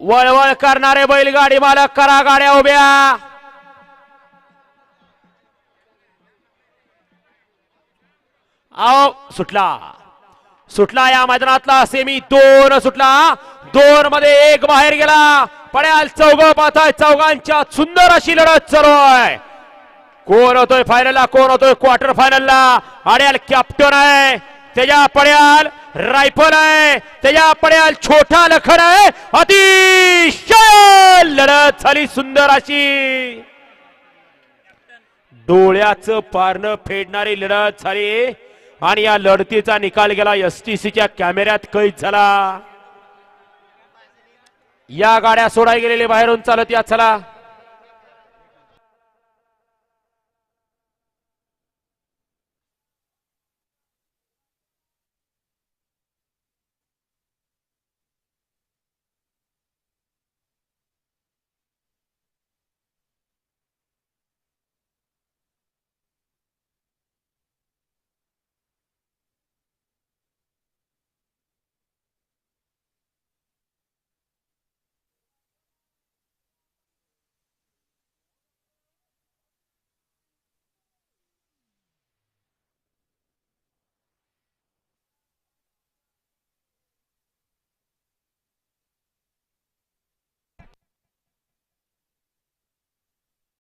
वळवळ करणारे बैलगाडी मालक करा गाड्या उभ्या। आओ सुटला सुटला या मैदानातला सेमी 2 सुटला 2 मध्ये 1 बाहेर गेला। पड्याल चौघ पाहताय चौघांच्या सुंदर अशी लढत चालू आहे। कोण होतोय फायनलला कोण होतोय क्वार्टर फायनलला। आड्याल कॅप्टन आहे त्याच्या पड्याल रायफल आहे त्याच्या पड्याल छोटा लखन आहे। अतिशय लढत झाली सुंदर अशी डोळ्याचं पारणं फेडणारी लढत झाली आणि या लढतीचा निकाल गेला एसटीसीच्या कॅमेऱ्यात कैद झाला। या गाड्या सोडाय गेलेले बाहेरून चालत या चला।